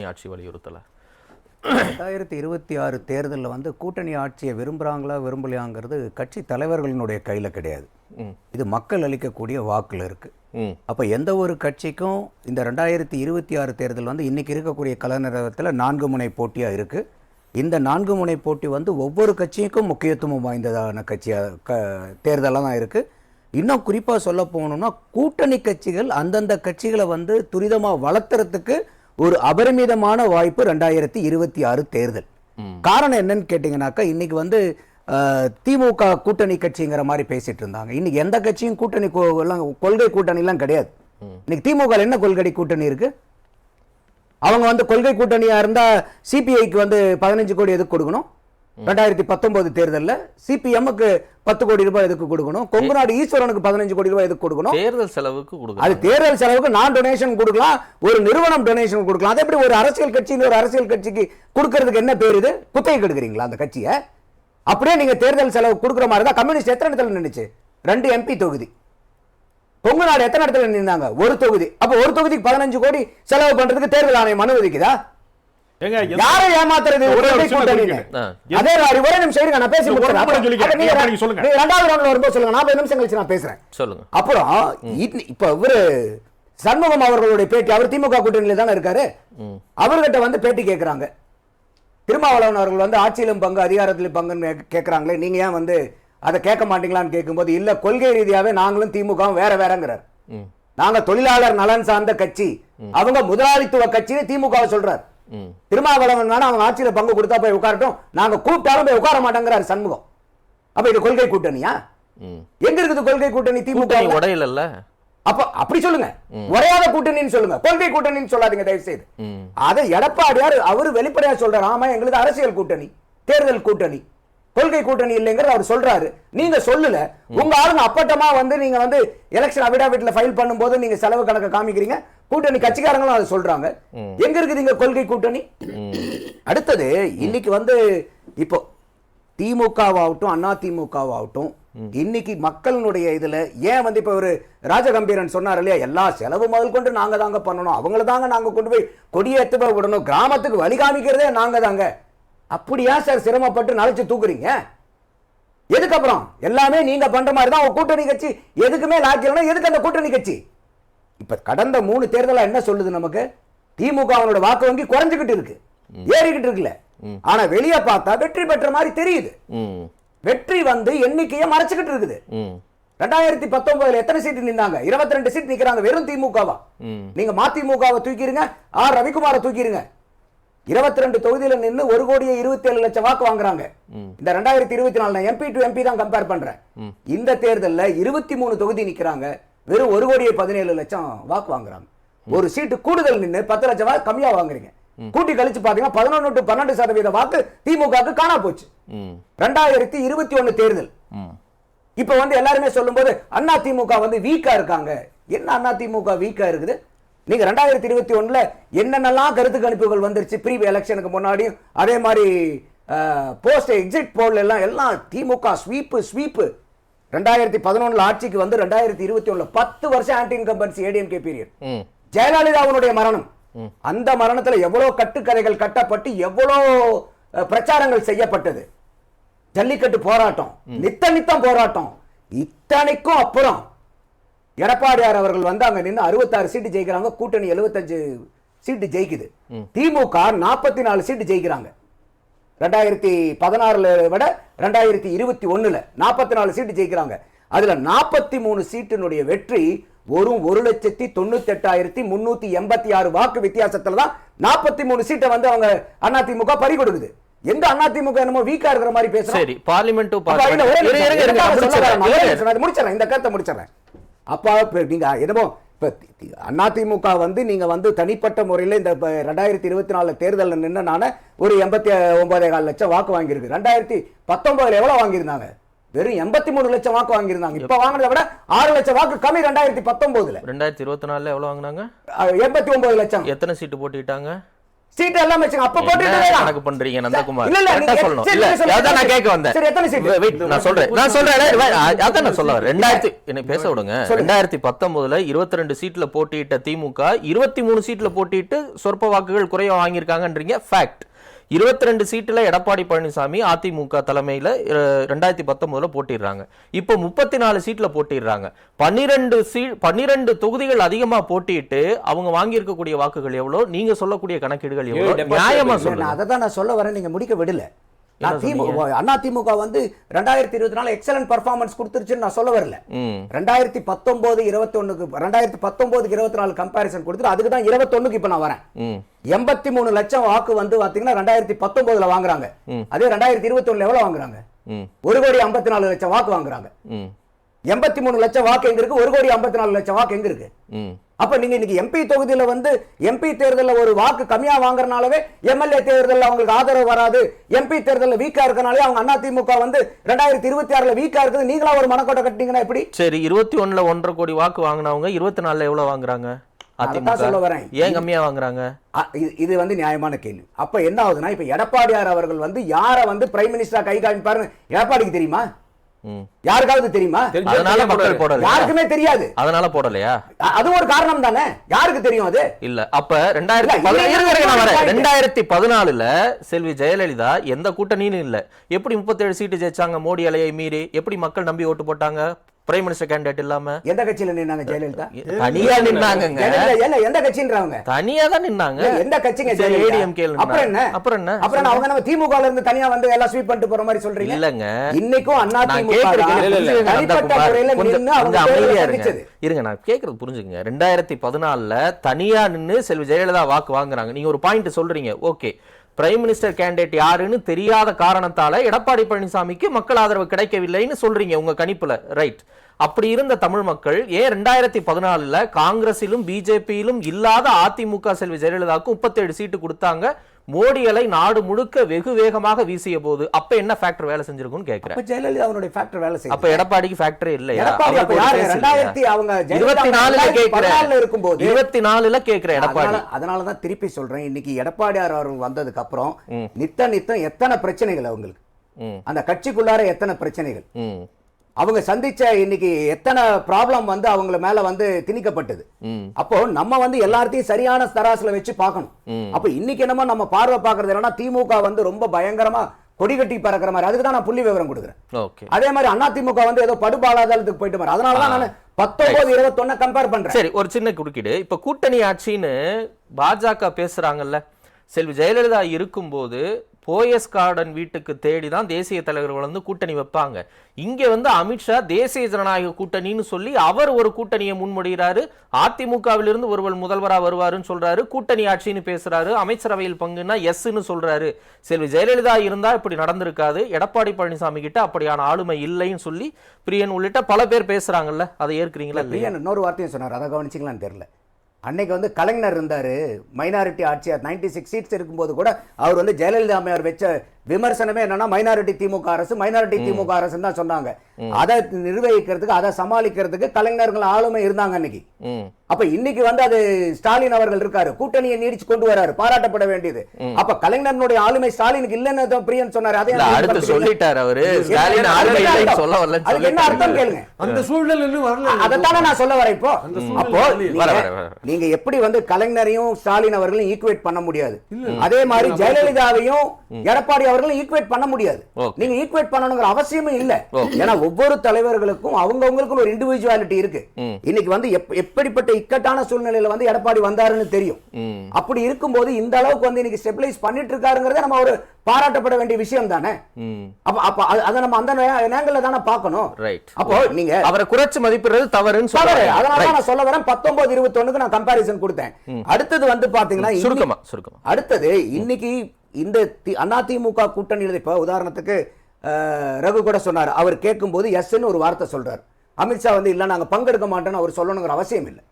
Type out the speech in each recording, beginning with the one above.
ஆட்சி வலியுறுத்தல 2026 தேர்தலில் வந்து கூட்டணி ஆட்சியை விரும்புகிறாங்களா விரும்பலையாங்கிறது கட்சி தலைவர்களினுடைய கையில் கிடையாது. இது மக்கள் அளிக்கக்கூடிய வாக்கில் இருக்குது. அப்போ எந்த ஒரு கட்சிக்கும் இந்த 2026 தேர்தல் வந்து இன்றைக்கி இருக்கக்கூடிய கலநிலவரத்தில் 4 முனை போட்டியாக இருக்குது. இந்த 4 முனை போட்டி வந்து ஒவ்வொரு கட்சிக்கும் முக்கியத்துவம் வாய்ந்ததான தேர்தலாக தான் இருக்குது. இன்னும் குறிப்பாக சொல்ல போகணும்னா கூட்டணி கட்சிகள் அந்தந்த கட்சிகளை வந்து துரிதமாக வளர்த்துறதுக்கு ஒரு அபரிமிதமான வாய்ப்பு 2026 தேர்தல். காரணம் என்னன்னு கேட்டிங்கனாக்கா, இன்னைக்கு வந்து திமுக கூட்டணி கட்சிங்கிற மாதிரி பேசிட்டு இருந்தாங்க. இன்னைக்கு எந்த கட்சியும் கூட்டணி கொள்கை கூட்டணிலாம் கிடையாது. இன்னைக்கு திமுக என்ன கொள்கை கூட்டணி இருக்கு? அவங்க வந்து கொள்கை கூட்டணியா இருந்தா சிபிஐக்கு வந்து 15 கோடி எதுக்கு கொடுக்கணும்? 2019 தேர்தலில் சிபிஎம்முக்கு 10 கோடி ரூபாய் எதுக்கு கொடுக்கணும்? கொங்குநாடு ஈஸ்வரனுக்கு 15 கோடி ரூபாய் எதுக்கு கொடுக்கணும்? தேர்தல் செலவுக்கு கொடுக்கணும். அது தேர்தல் செலவுக்கு நான் டொனேஷன் கொடுக்கலாம், ஒரு நிறுவனம் டொனேஷன் கொடுக்கலாம். அது எப்படி ஒரு அரசியல் கட்சின்னு ஒரு அரசியல் கட்சிக்கு கொடுக்கறதுக்கு என்ன பேர்? இது குத்தகை கெடுக்கிறீங்களா அந்த கட்சியை? அப்படியே நீங்க தேர்தல் செலவு கொடுக்குற மாதிரி தான் கம்யூனிஸ்ட் எத்தனை இடத்துல நின்றுச்சு? 2 MP தொகுதி. கொங்குநாடு எத்தனை இடத்துல நின்றாங்க? ஒரு தொகுதி. அப்ப ஒரு தொகுதிக்கு 15 கோடி செலவு பண்றதுக்கு தேர்தல் ஆணையம் அனுமதிக்குதா? யாரை ஏமாத்துறது? அதே மாதிரி ஒரே நிமிஷம் இருங்க, நான் பேசி முடிக்கிறேன். ரெண்டாவது ரவுண்ட்ல வரும்போது சொல்லுங்க, 40 நிமிஷம் கழிச்சு நான் பேசுறேன். சொல்லுங்க. அப்புறம் இப்ப இவரு சண்முகம் அவர்களுடைய பேட்டி, அவர் திமுக கூட்டணியில தானே இருக்காரு. அவர்கிட்ட வந்து பேட்டி கேட்கிறாங்க. திருமாவளவன் அவர்கள் வந்து ஆட்சியிலும் பங்கு அதிகாரத்திலும் பங்குன்னு கேட்கிறாங்களே, நீங்க ஏன் வந்து அதை கேட்க மாட்டீங்களான்னு கேட்கும்போது, இல்ல கொள்கை ரீதியாவே நாங்களும் திமுகவும் வேற வேறங்கிறார். நாங்க தொழிலாளர் நலன் சார்ந்த கட்சி, அவங்க முதலாளித்துவ கட்சின்னு திமுக சொல்றாரு. திருமாவளவன் வேணா அவங்க ஆட்சியில பங்கு கொடுத்தா போய் உட்காரட்டும், நாங்க கூப்பிட்டாலும் போய் உட்கார மாட்டேங்கிறார் சண்முகம். அப்ப இது கொள்கை கூட்டணியா? எங்க இருக்குது கொள்கை கூட்டணி? திமுக உடையல. அப்ப அப்படி சொல்லுங்க, உரையாத கூட்டணின்னு சொல்லுங்க, கொள்கை கூட்டணின்னு சொல்லாதீங்க தயவு செய்து. அதை எடப்பாடியார் அவரு வெளிப்படையா சொல்றாரு, ஆமா எங்களுக்கு அரசியல் கூட்டணி, தேர்தல் கூட்டணி, கொள்கை கூட்டணி இல்லைங்கிற அவர் சொல்றாரு. நீங்க சொல்லல. உங்க ஆளுங்க அப்பட்டமா வந்து நீங்க வந்து எலெக்ஷன் அபிடாவிட்ல ஃபைல் பண்ணும்போது நீங்க செலவு கணக்கு காமிக்கிறீங்க. கூட்டணி கட்சிக்காரங்களும் அதை சொல்றாங்க. எங்க இருக்குது கொள்கை கூட்டணி? அடுத்தது இன்னைக்கு வந்து இப்போ திமுகவாகட்டும் அண்ணா திமுகவாகட்டும் இன்னைக்கு மக்களுடைய இதுல ஏன் வந்து இப்ப ஒரு ராஜகம்பீரன் சொன்னார் இல்லையா, எல்லா செலவு முதல் கொண்டு நாங்க தாங்க பண்ணணும், அவங்கள தாங்க நாங்க கொண்டு போய் கொடியேற்ற போய் விடணும், கிராமத்துக்கு வழி காமிக்கிறதே நாங்க தாங்க. அப்படியா சார் சிரமப்பட்டு நழைச்சு தூக்குறீங்க? எதுக்கப்புறம் எல்லாமே நீங்க பண்ற மாதிரி தான் கூட்டணி கட்சி எதுக்குமே லாக்கியம்னா எதுக்கு அந்த கூட்டணி கட்சி? இப்ப கடந்த 3 தேர்தலா என்ன சொல்லுது நமக்கு? திமுக அவனோட வாக்கு வங்கி குறைஞ்சுக்கிட்டு இருக்கு, ஏறிக்கிட்டு இருக்குல்ல. ஆனா வெளியே பார்த்தா வெற்றி பெற்ற மாதிரி தெரியுது. வெற்றி வந்து எண்ணிக்கையை மறைச்சுக்கிட்டு இருக்குது. 2019 எத்தனை சீட்டு நின்னாங்க? 22 சீட் நிக்கிறாங்க. வெறும் திமுகவா? நீங்க மதிமுகவை தூக்கிருங்க, ஆர் ரவிக்குமாரை தூக்கிருங்க. 22 தொகுதியில நின்று 1,27,00,000 வாக்கு வாங்குறாங்க. இந்த 2024 MP to MP தான் கம்பேர் பண்றேன். இந்த தேர்தல்ல 23 தொகுதி நிக்கிறாங்க, வெறும் 1,17,00,000 வாக்கு வாங்குறாங்க. ஒரு சீட்டு கூடுதல் நின்று 10 லட்சம் வாக்கு கம்மியா வாங்குறீங்க. கூட்டி கழிச்சு பாத்தீங்கன்னா 11 to 12% வாக்கு திமுகவுக்கு காணா போச்சு. 2021 தேர்தல். இப்ப வந்து எல்லாருமே சொல்லும் போது அண்ணா திமுக வந்து வீக்கா இருக்காங்க. என்ன அண்ணா திமுக வீக்கா இருக்குது? நீங்க 2021ல என்னென்னலாம் கருத்து கணிப்புகள் வந்துருச்சு, ப்ரீ எலெக்ஷனுக்கு முன்னாடியும் அதே மாதிரி போஸ்ட் எக்ஸிட் போல் எல்லாம் திமுக ஸ்வீப்பு. 2011 ஆட்சிக்கு வந்து 2021 10 வருஷம் ஆன்டி இன்கம்பன்சி ஏடிஎம்கே பீரியட். ஜெயலலிதாவுடைய மரணம், அந்த மரணத்துல எவ்வளவு கட்டுக்கதைகள் கட்டப்பட்டு எவ்வளவு பிரச்சாரங்கள் செய்யப்பட்டது. ஜல்லிக்கட்டு போராட்டம், நித்தம் போராட்டம். இத்தனைக்கும் அப்புறம் எடப்பாடியார் அவர்கள் வந்து அங்க நின்று 66 சீட்டு ஜெயிக்கிறாங்க. கூட்டணி 75 சீட்டு ஜெயிக்குது. திமுக 44 சீட்டு ஜெயிக்கிறாங்க. 2016 விட 2021 44 சீட்டு ஜெயிக்கிறாங்க. அதுல 43 சீட்டினுடைய வெற்றி ஒரு 1,98,386 வாக்கு வித்தியாசத்துல தான் 43 சீட்டை வந்து அவங்க அதிமுக பறி கொடுக்குது. எந்த அதிமுக என்னமோ வீக்கா இருக்கிற மாதிரி பேசுறாங்க. சரி, பார்லிமெண்ட் முடிச்சிடறேன், இந்த கருத்தை முடிச்சிடறேன். அப்பா நீங்க என்னமோ அதிமுக வந்து நீங்க வந்து தனிப்பட்ட முறையில் இந்த 2024 தேர்தலில் நின்று ஒரு 89,4 லட்சம் வாக்கு வாங்கியிருக்கு. 2019 எவ்வளவு வாங்கியிருந்தாங்க? வெறும் 83 லட்சம் வாக்கு வாங்கியிருந்தாங்க. இப்ப வாங்கினதை விட 6 லட்சம் வாக்கு கம்மி. 2019 2024 எவ்வளவு வாங்கினாங்க? 89 லட்சம். எத்தனை சீட்டு போட்டுட்டாங்க? சீட் எல்லாம் வச்சுங்க. அப்ப போட்டுட்டு கணக்கு பண்றீங்க நந்தகுமார். இல்ல இல்ல நீங்க சொல்லணும். இல்ல அதான் நான் கேட்க வந்தேன். சரி எத்தனை சீட்? வெயிட் நான் சொல்றேன் அதான் நான் சொல்ல வரேன். 2000 என்ன பேச விடுங்க. 2019ல 22 சீட்ல போட்டியிட்ட திமுக 23 சீட்ல போட்டியிட்டு சொற்ப வாக்குகள் குறைய வாங்கியிருக்காங்கன்றீங்க. ஃபேக்ட். 22 சீட்டுல எடப்பாடி பழனிசாமி அதிமுக தலைமையில 2019ல போட்டிடுறாங்க. இப்போ 34 சீட்ல போட்டிடுறாங்க. 12 தொகுதிகள் அதிகமா போட்டிட்டு அவங்க வாங்கி இருக்கக்கூடிய வாக்குகள் எவ்வளவு, நீங்க சொல்லக்கூடிய கணக்கீடுகள் எவ்வளவு, நியாயமா சொல்லுங்க. அதான் நான் சொல்ல வரேன், நீங்க முடிக்க விடல. அதிமுக வந்து 2024 எக்ஸலன்ட் பெர்ஃபார்மன்ஸ் கொடுத்துருச்சுன்னு நான் சொல்ல வரல. 2019-21 2019-24 கம்பேரிசன் கொடுத்துட்டு அதுக்கு தான் 21க்கு இப்ப நான் வரேன். 83 லட்சம் வாக்கு வந்து பாத்தீங்கன்னா 2019ல வாங்குறாங்க. அதே 2021ல எவ்வளவு வாங்குறாங்க? 1,54 லட்சம் வாக்கு வாங்குறாங்க. 83 லட்சம் வாக்கு எங்க இருக்கு? 1,54 லட்சம் வாக்கு எங்க இருக்கு? அப்ப நீங்க இன்னைக்கு எம்பி தொகுதியில வந்து எம்பி தேர்தலில் ஒரு வாக்கு கம்மியா வாங்குறனாலவே எம்எல்ஏ தேர்தலில் அவங்களுக்கு ஆதரவு வராது. எம்பி தேர்தலில் வீக்கா இருக்கனாலே அவங்க அதிமுக வந்து 2026ல வீக்கா இருக்குது. நீங்களா ஒரு மனக்கோட்டை கட்டிங்கன்னா எப்படி? சரி, 21ல 1.5 கோடி வாக்கு வாங்கினவங்க 24ல எவ்வளவு வாங்குறாங்க? சொல்ல வரேன், ஏன் கம்மியா வாங்குறாங்க? இது வந்து நியாயமான கேள்வி. அப்ப என்ன ஆகுதுன்னா, இப்ப எடப்பாடியார் அவர்கள் வந்து யார வந்து பிரைம் மினிஸ்டரா கை காமிப்பாரு எடப்பாடிக்கு தெரியுமா? யாருக்காவது தெரியுமா? அதனால மக்கள் போடல. யாருக்குமே தெரியாது. அதனால போடலையா? அது ஒரு காரணம் தானே. யாருக்கு தெரியும் அது? இல்ல அப்ப 2014ல செல்வி ஜெயலலிதா எந்த கூட்டணியும் இல்ல. எப்படி 37 சீட்டு ஜெயிச்சாங்க? மோடி அலையை மீறி எப்படி மக்கள் நம்பி ஓட்டு போட்டாங்க? பிரைம் மினிஸ்டர் கேண்டிடேட் இல்லாம எந்த கட்சியில நின்னாங்க? ஜெயலலிதா தனியா நின்னாங்க. எந்த கட்சின்றவங்க தனியா தான் நின்னாங்க. எந்த கட்சிங்க? ஏடிஎம்கே. அப்புறம் என்ன? அப்புறம் அவங்க நம்ம திமுகல இருந்து தனியா வந்து எல்லாம் ஸ்வீப் பண்ணிட்டு போற மாதிரி சொல்றீங்க. இல்லங்க, இன்னைக்கும் அதிமுக தனிப்பட்ட முறையில நின்னு அவங்க அமைதியா இருங்க. நான் கேக்குறது புரிஞ்சுக்கங்க. 2014ல தனியா நின்னு செல்வி ஜெயலலிதா வாக்கு வாங்குறாங்க. நீங்க ஒரு பாயிண்ட் சொல்றீங்க, ஓகே. பிரைம் மினிஸ்டர் கேண்டிடேட் யாருன்னு தெரியாத காரணத்தால எடப்பாடி பழனிசாமிக்கு மக்கள் ஆதரவு கிடைக்கவில்லைன்னு சொல்றீங்க உங்க கணிப்புல, ரைட்? அப்படி இருந்த தமிழ் மக்கள் ஏன் 2014ல காங்கிரசிலும் பிஜேபியிலும் இல்லாத அதிமுக செல்வி ஜெயலலிதாவுக்கு 37 சீட்டு கொடுத்தாங்க? மோடி அலை நாடு முழுக்க வெகு வேகமாக வீசிய போது அப்ப என்ன ஃபேக்டர் வேலை செஞ்சிருக்கும்னு கேக்குறேன். அப்ப ஜெயலலிதா அவருடைய ஃபேக்டர் வேலை செய்யல. அப்ப எடப்பாடிக்கு ஃபேக்டரே இல்லையா? 2024ல கேக்குறேன் இருக்கும்போது 24ல கேக்குறேன் எடப்பாடி. அதனால தான் திருப்பி சொல்றேன், இன்னைக்கு எடப்பாடியார் அவர்கள் வந்ததுக்கு அப்புறம் நித்தம் எத்தனை பிரச்சனைகள் அவங்களுக்கு, அந்த கட்சிக்குள்ளார எத்தனை பிரச்சனைகள் அவங்க சந்திச்ச, இன்னைக்கு எத்தனை ப்ராப்ளம் வந்து அவங்க மேல வந்து திணிக்கப்பட்டது. அப்போ நம்ம வந்து எல்லாத்தையும் சரியான தராசுல வச்சு பார்க்கணும். அப்ப இன்னைக்கு என்னமோ நம்ம பார்வை பார்க்கறது என்னன்னா, திமுக வந்து ரொம்ப பயங்கரமா கொடி கட்டி பறக்கிற மாதிரி. அதுக்கு தான் நான் புள்ளி விவரம் கொடுக்குறேன். அதே மாதிரி அதிமுக வந்து ஏதோ படுபாலாதளத்துக்கு போயிட்டு மாதிரி. அதனாலதான் நான் 19-21 கம்பேர் பண்றேன். சரி, ஒரு சின்ன குறுக்கீடு. இப்ப கூட்டணி ஆட்சின்னு பாஜக பேசுறாங்கல்ல, செல்வி ஜெயலலிதா இருக்கும்போது போயஸ் கார்டன் வீட்டுக்கு தேடிதான் தேசிய தலைவர்கள் வந்து கூட்டணி வைப்பாங்க. இங்க வந்து அமித்ஷா தேசிய ஜனநாயக கூட்டணின்னு சொல்லி அவர் ஒரு கூட்டணியை முன்மொழிகிறாரு. அதிமுகவிலிருந்து ஒருவர் முதல்வரா வருவாருன்னு சொல்றாரு. கூட்டணி ஆட்சின்னு பேசுறாரு. அமைச்சரவையில் பங்குன்னா எஸ்ன்னு சொல்றாரு. செல்வி ஜெயலலிதா இருந்தா இப்படி நடந்திருக்காது. எடப்பாடி பழனிசாமி கிட்ட அப்படியான ஆளுமை இல்லைன்னு சொல்லி பிரியன் உள்ளிட்ட பல பேர் பேசுறாங்கல்ல, அதை ஏற்கிறீங்களா? பிரியன் இன்னொரு வார்த்தையும் சொன்னார், அதை கவனிச்சிங்களான்னு தெரியல. அன்னைக்கு வந்து கலைஞர் இருந்தாரு, மைனாரிட்டி ஆட்சியார் 96 சீட்ஸ் இருக்கும்போது கூட அவர் வந்து ஜெயலலிதா அம்மையார் வச்ச விமர்சனமே என்னன்னா, மைனாரிட்டி திமுக அரசு தான் சொன்னாங்க. அதை நிர்வகிக்கிறதுக்கு, அதை சமாளிக்கிறதுக்கு கலைஞர்கள் ஆளுமை இருந்தாங்க அன்னைக்கு. அப்ப இன்னைக்கு வந்து அது ஸ்டாலின் அவர்கள் இருக்காரு, கூட்டணியை நீடிச்சு கொண்டு வராரு, பாராட்டப்பட வேண்டியது. அப்ப கலைஞருடைய ஆளுமை ஸ்டாலினுக்கு இல்லன்னு பிரியன் சொன்னாரு. அதே அடுத்து சொல்லிட்டாரு அவரு, ஸ்டாலின் ஆளுமை இல்லைன்னு சொல்ல வரல. அதுக்கு என்ன அர்த்தம் கேளுங்க. அந்த சூழ்நிலை இன்னும் வரல. அதைத்தானே நான் சொல்ல வரேன். இப்போ அப்போ நீங்க எப்படி வந்து கலைஞரையும் ஸ்டாலின் அவர்களையும் ஈக்குவேட் பண்ண முடியாது, அதே மாதிரி ஜெயலலிதாவையும் எடப்பாடி அவர்களும் ஈக்குவேட் பண்ண முடியாது. நீங்க ஈக்குவேட் பண்ணணுங்கிற அவசியமே இல்ல. ஏன்னா ஒவ்வொரு தலைவர்களுக்கும் அவங்கவங்களுக்கு ஒரு இண்டிவிஜுவாலிட்டி இருக்கு. இன்னைக்கு வந்து எப்படிப்பட்ட இக்கட்டான சூழ்நிலையில வந்து எடப்பாடி வந்தாருன்னு தெரியும். அப்படி இருக்கும்போது இந்த அளவுக்கு வந்து இன்னைக்கு ஸ்டெபிலைஸ் பண்ணிட்டு இருக்காருங்கிறத நம்ம ஒரு பாராட்டப்பட வேண்டிய விஷயம் தானே. அப்ப அதை நம்ம அந்த நேரங்கள்ல தானே பார்க்கணும். அப்போ நீங்க அவரை குறைச்சு மதிப்பிடுறது தவறுன்னு சொல்றாரு. அதனால நான் சொல்ல வரேன், 19-21க்கு நான் கம்பேரிசன் கொடுத்தேன். அடுத்தது வந்து பாத்தீங்கன்னா சுருக்கமா அடுத்தது இன்னைக்கு இந்த அதிமுக கூட்டணியில் இப்ப உதாரணத்துக்கு ரகு கூட சொன்னார், அவர் கேட்கும் போது எஸ்ன்னு ஒரு வார்த்தை சொல்றாரு. அமித்ஷா வந்து இல்ல நாங்க பங்கெடுக்க மாட்டோம்னு அவர் சொல்லணுங்கிற அவசியம் இல்லை.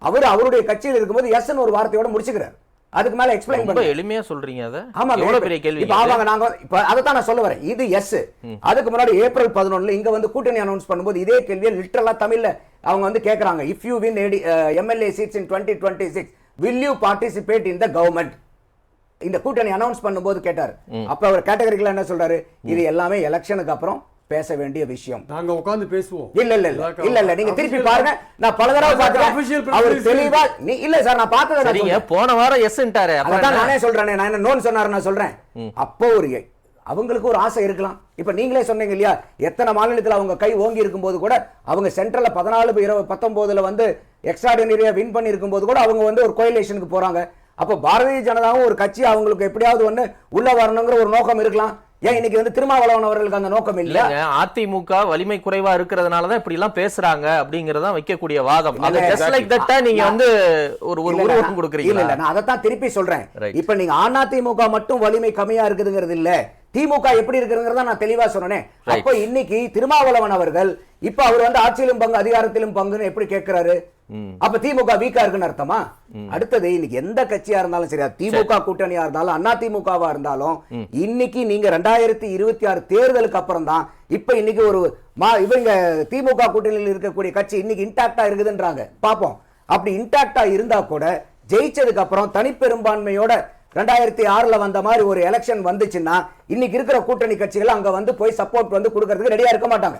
அவர் அவருடைய கட்சியில் இருக்கும்போது எஸ்ன்னு ஒரு வார்த்தையோட முடிச்சுக்கிறார். அதுக்கு மேல எக்ஸ்பிளைன் பண்ண எளிமையா சொல்றீங்க. அத ஆமா, எவ்வளவு பெரிய கேள்வி. இப்ப ஆமாங்க, நாங்க இப்ப அதை தான் நான் சொல்ல வரேன். இது எஸ். அதுக்கு முன்னாடி ஏப்ரல் 11 இங்க வந்து கூட்டணி அனௌன்ஸ் பண்ணும்போது இதே கேள்வியை லிட்டரலா தமிழ்ல அவங்க வந்து கேக்குறாங்க. If you win MLA seats in 2026 will you participate in the government? இந்த கூட்டணி அனௌன்ஸ் பண்ணும்போது கேட்டார். அப்ப அவர் கேட்டகரிக்கல என்ன சொல்றாரு, இது எல்லாமே எலெக்ஷனுக்கு அப்புறம் பேச வேண்டிய விஷயம், நாங்க உட்கார்ந்து பேசுவோம். இல்ல நீங்க திருப்பி பாருங்க, நான் பல தடவை பார்த்தேன் அவர் தெளிவா இல்ல சார், நான் பார்த்தத போன வாரம் எஸ்ன்றாரு. அதான் நானே சொல்றேன், நான் என்ன நோன் சொன்னாரு நான் சொல்றேன். அப்போ ஒரு அவங்களுக்கு ஒரு ஆசை இருக்கலாம். இப்ப நீங்களே சொன்னீங்க இல்லையா, எத்தனை மாநிலத்தில் அவங்க கை ஓங்கி இருக்கும்போது கூட, அவங்க சென்ட்ரல்ல 14-19 வந்து எக்ஸ்ட்ராடினரியா வின் பண்ணி இருக்கும்போது கூட அவங்க வந்து ஒரு கோயிலேஷனுக்கு போறாங்க. அப்ப பாரதிய ஜனதாவும் ஒரு கட்சி அவங்களுக்கு எப்படியாவது ஒண்ணு உள்ள வரணுங்கிற ஒரு நோக்கம் இருக்கலாம். ஏன் இன்னைக்கு வந்து திருமாவளவன் அவர்களுக்கு அந்த நோக்கம் இல்ல? அதிமுக வலிமை குறைவா இருக்கிறதுனாலதான் இப்படி எல்லாம் பேசுறாங்க அப்படிங்கறத வைக்கக்கூடிய வாதம். நீங்க வந்து ஒரு உருவம் கொடுக்குறீங்க. இல்ல நான் அதைத்தான் திருப்பி சொல்றேன். இப்ப நீங்க அதிமுக மட்டும் வலிமை கம்மியா இருக்குதுங்கிறது இல்ல, திமுக எப்படி இருக்குங்கிறத நான் தெளிவா சொன்னேன். அப்ப இன்னைக்கு திருமாவளவன் அவர்கள் இப்ப அவர் வந்து ஆட்சியிலும் பங்கு அதிகாரத்திலும் பங்குன்னு எப்படி கேட்கிறாரு? அப்ப திமுக வீக்கா இருக்குன்னு அர்த்தமா? அடுத்தது இன்னைக்கு எந்த கட்சியா இருந்தாலும் சரி, திமுக கூட்டணியா இருந்தாலும் அதிமுகவா இருந்தாலும், இன்னைக்கு நீங்க 2026 தேர்தலுக்கு அப்புறம் தான் இப்ப இன்னைக்கு ஒரு இவங்க திமுக கூட்டணியில் இருக்கக்கூடிய கட்சி இன்னைக்கு இன்டாக்டா இருக்குதுன்றாங்க. பாப்போம், அப்படி இன்டாக்டா இருந்தா கூட ஜெயிச்சதுக்கு அப்புறம் தனிப்பெரும்பான்மையோட 2006 வந்த மாதிரி ஒரு எலெக்ஷன் வந்துச்சுன்னா இன்னைக்கு இருக்கிற கூட்டணி கட்சிகள் அங்க வந்து போய் சப்போர்ட் வந்து கொடுக்கிறதுக்கு ரெடியா இருக்க மாட்டாங்க.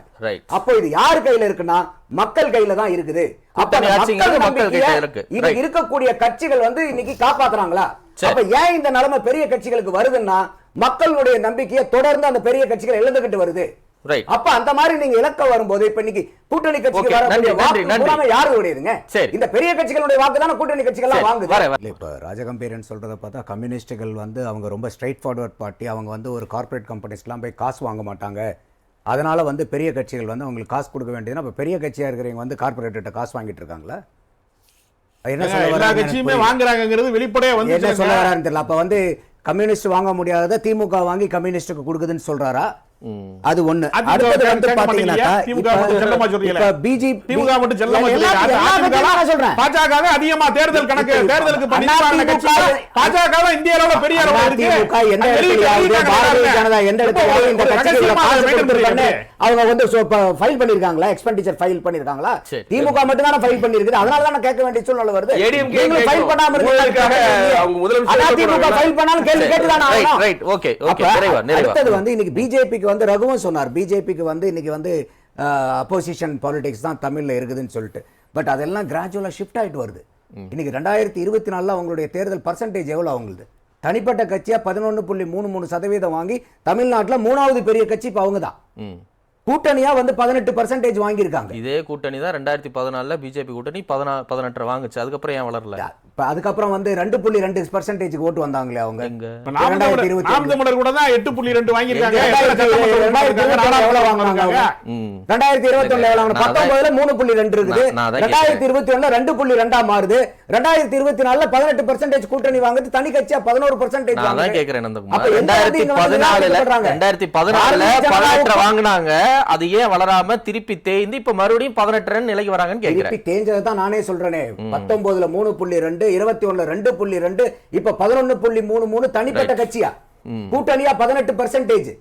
அப்போ இது யார் கையில இருக்குன்னா மக்கள் கையில தான் இருக்குது. இன்னைக்கு இருக்கக்கூடிய கட்சிகள் வந்து இன்னைக்கு காப்பாத்துறாங்களா? அப்ப ஏன் இந்த நிலைமை பெரிய கட்சிகளுக்கு வருதுன்னா மக்களுடைய நம்பிக்கையை தொடர்ந்து அந்த பெரிய கட்சிகள் இழந்துகிட்டு வருது. அப்ப அந்த மாதிரி நீங்க இலக்க வரும்போது இப்ப இன்னைக்கு கூட்டணி கட்சிக்கு வரக்கூடிய வாக்கு யாருடையதுங்க? இந்த பெரிய கட்சிகளுடைய வாக்கு தான கூட்டணி கட்சிகள் எல்லாம் வாங்குது. இப்ப ராஜகம்பீரன் சொல்றத பார்த்தா கம்யூனிஸ்டுகள் வந்து அவங்க ரொம்ப ஸ்ட்ரைட் ஃபார்வர்ட் பார்ட்டி, அவங்க வந்து ஒரு கார்ப்பரேட் கம்பெனிஸ்லாம் போய் காசு வாங்க மாட்டாங்க, அதனால வந்து பெரிய கட்சிகள் வந்து அவங்களுக்கு காசு கொடுக்க வேண்டியதுன்னா அப்ப பெரிய கட்சியா இருக்கிறவங்க வந்து கார்ப்பரேட்ட காசு வாங்கிட்டு இருக்காங்களா? என்ன சொல்ல கட்சியுமே வாங்குறாங்கிறது வெளிப்படையா வந்து என்ன சொல்ல வரான்னு தெரியல. அப்ப வந்து கம்யூனிஸ்ட் வாங்க முடியாத திமுக வாங்கி கம்யூனிஸ்டுக்கு கொடுக்குதுன்னு சொல்றாரா? அது ஒண்ணு. அடுத்து வந்து பாத்தீங்கன்னா பாஜக அதிகமா தேர்தல் கணக்கு தேர்தலுக்கு இந்தியாவோட பெரிய அவங்க வந்து ஃபைல் பண்ணிருக்காங்களா? எக்ஸ்பெண்டிச்சர் ஃபைல் பண்ணிருக்காங்களா? திமுக மட்டும் தான ஃபைல் பண்ணிருக்கு. அதனால தான் கேட்க வேண்டிய சூழ்நிலை வருது. நீங்க ஃபைல் பண்ணாம இருக்கீங்க, அதிமுக ஃபைல் பண்ணாலும் கேள்வி கேட்டுதானே ஆகணும். ரைட், ஓகே ஓகே, நிறைவா நிறைவா. அடுத்து வந்து இன்னைக்கு பிஜேபிக்கு வந்து ரகுவும் சொன்னார், பிஜேபிக்கு வந்து இன்னைக்கு வந்து அப்போசிஷன் பாலிடிக்ஸ் தான் தமிழ்ல இருக்குதுன்னு சொல்லிட்டு. பட் அதெல்லாம் கிராஜுவலா ஷிஃப்ட் ஆயிட்டு வருது. இன்னைக்கு 2024 அவங்களுடைய தேர்தல் பர்சன்டேஜ் எவ்வளவு? அவங்களுக்கு தனிப்பட்ட கட்சியா 11.33% வாங்கி தமிழ்நாட்டில் 3வது பெரிய கட்சி இப்ப அவங்க தான். கூட்டணியா வந்து 18% வாங்கி இருக்காங்க. இதே கூட்டணி தான் 2014 பிஜேபி கூட்டணி 18 வாங்குச்சு. அதுக்கப்புறம் ஏன் வளரல? அதுக்கப்புறம் வந்து 2.2% ஓட்டு வந்தாங்களே அவங்க. 2021 கூட தான் 8.2 வாங்கி இருக்காங்க. 2021 எவ்வளவு வாங்குறாங்க? 19 3.2 இருக்குது. 2021 2.2 மாறுது. 2024 18% கூட்டணி வாங்குது, தனி கட்சியா 11% நான் தான் கேக்குறேன். 2014 வாங்குனாங்க, அது ஏன் வளராம திருப்பி தேய்ந்து இப்ப மறுபடியும் 18 நிலைக்கு வராங்கன்னு கேக்குறேன். திருப்பி தேஞ்சதை தான் நானே சொல்றேனே. 19 3.2, 21 2.2, இப்ப 11.33 தனிப்பட்ட கட்சியா, கூட்டணியா 18%.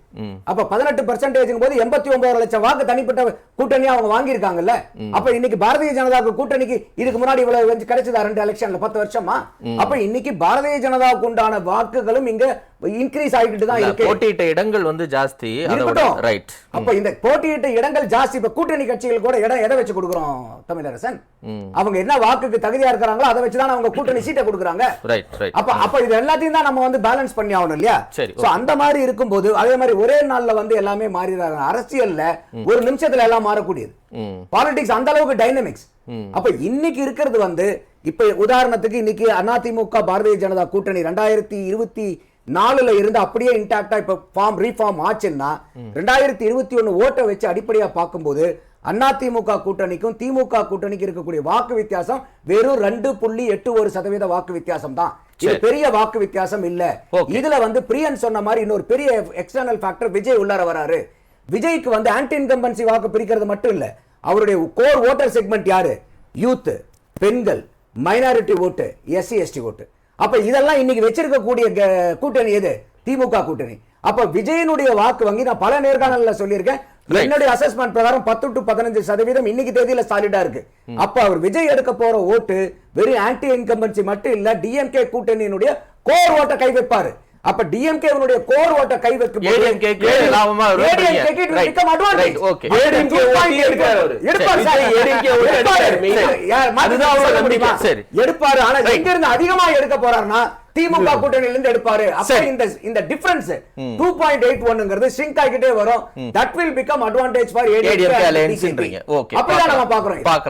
அப்ப 18% போது 89 லட்சம் வாக்கு தனிப்பட்ட கூட்டணியா அவங்க வாங்கி இருக்காங்கல்ல. அப்ப இன்னைக்கு பாரதிய ஜனதாவுக்கு கூட்டணிக்கு இதுக்கு முன்னாடி இவ்வளவு கிடைச்சதா 2 எலெக்ஷன்ல 10 வருஷமா? அப்ப இன்னைக்கு பாரதிய ஜனதாவுக்கு உண்டான வாக்குகளும் இங்க இன்க்ரீஸ் ஆகிட்டு தான் இருக்கு. போட்டியிட்ட இடங்கள் வந்து ஜாஸ்தி. ரைட். அப்ப இந்த போட்டியிட்ட இடங்கள் ஜாஸ்தி. இப்ப கூட்டணி கட்சிகள் கூட இடம் எதை வச்சு கொடுக்குறோம் தமிழரசன்? அவங்க என்ன வாக்குக்கு தகுதியா இருக்கிறாங்களோ அதை வச்சுதான் அவங்க கூட்டணி சீட்டை கொடுக்குறாங்க. அப்ப இது எல்லாத்தையும் தான் நம்ம வந்து பேலன்ஸ் பண்ணி ஆகணும் இல்லையா? அந்த மாதிரி இருக்கும்போது அதே மாதிரி ஒரே நாள்ல வந்து எல்லாமே மாறிடுறாங்க. அரசியல்ல ஒரு நிமிஷத்துல எல்லாம் மாறக்கூடியது. பாலிடிக்ஸ் அந்த அளவுக்கு டைனமிக்ஸ். அப்ப இன்னைக்கு இருக்கிறது வந்து இப்ப உதாரணத்துக்கு இன்னைக்கு அதிமுக பாரதிய ஜனதா கூட்டணி 2024 இருந்து அப்படியே இன்டாக்டா இப்ப ரீஃபார்ம் ஆச்சுன்னா 2021 ஓட்டை வச்சு அடிப்படையா பார்க்கும்போது அதிமுக கூட்டணிக்கும் திமுக கூட்டணிக்கு இருக்கக்கூடிய வாக்கு வித்தியாசம் வெறும் 2.81% வாக்கு வித்தியாசம் தான். இது பெரிய வாக்கு வித்தியாசம் இல்ல. இதுல வந்து பிரியன் சொன்ன மாதிரி இன்னொரு பெரிய எக்ஸ்டர்னல் ஃபேக்டர் விஜய் உள்ளார வராரு. விஜய்க்கு வந்து ஆன்டி இன்கம்பன்சி வாக்கு பிரிக்கிறது மட்டும் இல்ல, அவருடைய கோர் ஓட்டர் செக்மெண்ட் யாரு? யூத், பெண்கள், மைனாரிட்டி ஓட்டு, எஸ்சி எஸ்டி ஓட்டு. அப்ப இதெல்லாம் இன்னைக்கு வச்சிருக்கக்கூடிய கூட்டணி எது? திமுக கூட்டணி. அப்ப விஜயனுடைய வாக்கு வங்கி நான் பல நேர்காணல்ல சொல்லியிருக்கேன், என்னுடைய அசஸ்மெண்ட் பிரகாரம் 10 to 15% இன்னைக்கு தேதியில சாலிடா இருக்கு. அப்ப அவர் விஜய் எடுக்க போற ஓட்டு வெறும் ஆன்டி இன்கம்பன்சி மட்டும் இல்ல, டிஎம்கே கூட்டணியினுடைய கோர் ஓட்ட கை வைப்பாரு. அப்ப டிஎம்கேவனுடைய கோர் ஓட்ட கை வைக்கும் ஏடிஎம்கேக்கு லாபமா வரும். Right. Right. Okay. சரி. எடுப்பாரு. ஆனா எங்க இருந்து அதிகமா எடுக்க போறாருன்னா திமுக கூட்டணியில இருந்து எடுப்பாரு. அப்ப இந்த டிஃபரன்ஸ் 2.81ங்கிறது ஷ்ரிங்க் ஆகிட்டே வரும். That will become advantage for ADMK. ADMK alliance ன்றீங்க. Okay. அப்பதான் நம்ம பாக்குறோம்.